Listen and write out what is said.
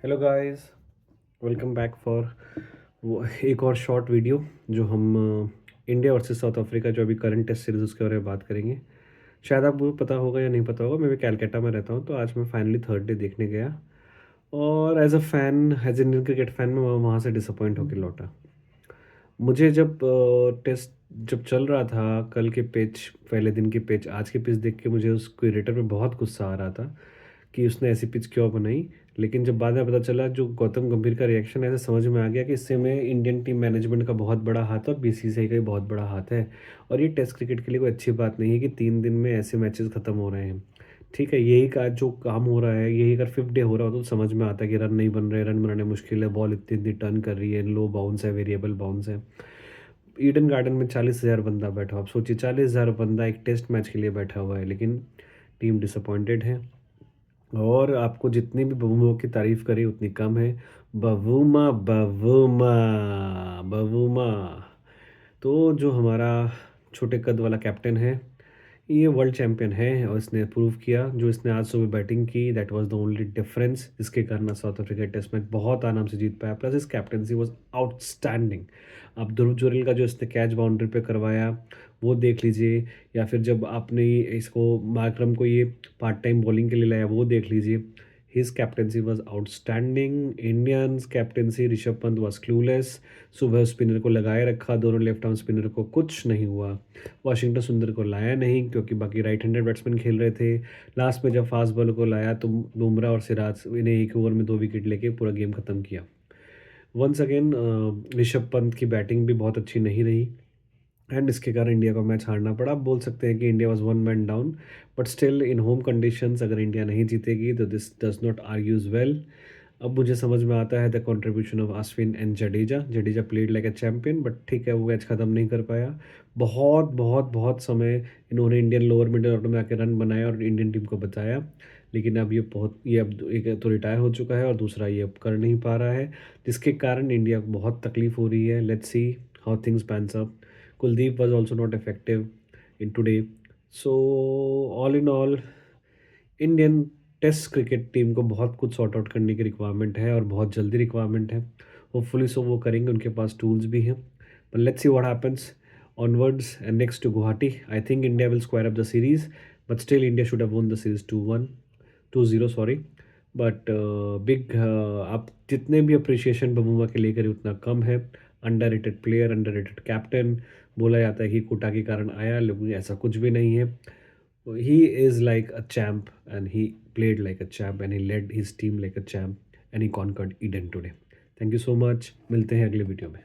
Hello guys, welcome back for वो एक और शॉर्ट वीडियो जो हम इंडिया वर्सेस साउथ अफ्रीका जो अभी करंट टेस्ट सीरीज उसके बारे में बात करेंगे। शायद आपको पता होगा या नहीं पता होगा, मैं भी कैलकाटा में रहता हूँ, तो आज मैं फाइनली थर्ड डे देखने गया और as a fan, as Indian cricket fan में वहाँ से डिसअपॉइंट होकर लौटा। मुझे जब टेस्ट जब चल रहा था, कल के पिच, पहले दिन की पिच, आज की पिच देख के मुझे उस क्रिएटर पे बहुत गुस्सा आ रहा था कि उसने ऐसी पिच क्यों बनाई। लेकिन जब बाद में पता चला, जो गौतम गंभीर का रिएक्शन ऐसे समझ में आ गया कि इससे में इंडियन टीम मैनेजमेंट का बहुत बड़ा हाथ है और बीसीसीआई का भी बहुत बड़ा हाथ है। और ये टेस्ट क्रिकेट के लिए कोई अच्छी बात नहीं है कि 3 दिन में ऐसे मैचेस खत्म हो रहे हैं। ठीक है, यही का जो काम हो रहा है, यही अगर फिफ्थ डे हो रहा हो तो समझ में आता है कि रन नहीं बन रहे, रन बनाने मुश्किल है, बॉल इतनी इतनी टर्न कर रही है, लो बाउंस है, वेरिएबल बाउंस है। ईडन गार्डन में 40,000 बंदा बैठा हो, आप सोचिए 40,000 बंदा एक टेस्ट मैच के लिए बैठा हुआ है, लेकिन टीम डिसअपॉइंटेड है। और आपको जितनी भी बवूमा की तारीफ करी उतनी कम है। Bavuma Bavuma Bavuma. तो जो हमारा छोटे कद वाला कैप्टन है, ये वर्ल्ड चैंपियन है और इसने प्रूव किया। जो इसने आज सुबह बैटिंग की, that was the only difference, जिसके कारण साउथ अफ्रीका टेस्ट मैच बहुत आराम से जीत पाया। प्लस इस कैप्टनसी वाज आउटस्टैंडिंग। अब ध्रुव जुरेल का जो इसने कैच बाउंड्री पे करवाया वो देख लीजिए, या फिर जब आपने इसको मार्करम को ये पार्ट टाइम बॉलिंग के लिए लाया वो देख लीजिए। His captaincy was outstanding. Indians captaincy, Rishabh Pant was clueless. सुबह स्पिनर को लगाए रखा, दोनों लेफ्ट आर्म स्पिनर को कुछ नहीं हुआ। वाशिंगटन सुंदर को लाया नहीं क्योंकि बाकी राइट हैंडेड बैट्समैन खेल रहे थे। लास्ट में जब फास्ट बॉलर को लाया तो बुमराह और सिराज इन्हें एक ओवर में 2 विकेट लेके पूरा गेम खत्म किया। वंस अगेन ऋषभ पंत की बैटिंग भी बहुत अच्छी नहीं रही एंड इसके कारण इंडिया को मैच हारना पड़ा। आप बोल सकते हैं कि India was one man down, but still in home conditions अगर इंडिया नहीं जीतेगी तो this does not argues well. अब मुझे समझ में आता है the contribution of Ashwin and Jadeja. Jadeja played like a champion, but ठीक है, वो मैच खत्म नहीं कर पाया। बहुत बहुत बहुत समय इन्होंने इंडियन लोअर मिडिल ऑर्डर में आके रन बनाया और इंडियन टीम को बचाया। लेकिन अब ये अब एक तो रिटायर हो चुका है और दूसरा ये अब कर नहीं पा रहा है, जिसके कारण इंडिया को बहुत तकलीफ हो रही है। Let's see how things pans up. Kuldeep was also not effective in today. So all in all, Indian test cricket team को बहुत कुछ सॉर्ट आउट करने की रिक्वायरमेंट है और बहुत जल्दी रिक्वायरमेंट है। होपफुली सो वो करेंगे, उनके पास टूल्स भी हैं। But let's see what happens onwards and next to Guwahati. I think India will square up the series, but still India should have won the series 2-1, 2-0 sorry. But big आप जितने भी appreciation बबूमा के लिए करें उतना कम है। Under rated player, under rated captain. बोला जाता है कि कोटा के कारण आया, लेकिन ऐसा कुछ भी नहीं है। He is like a champ and he played like a champ and he led his team like a champ and he conquered Eden today. Thank you so much. मिलते हैं अगले वीडियो में।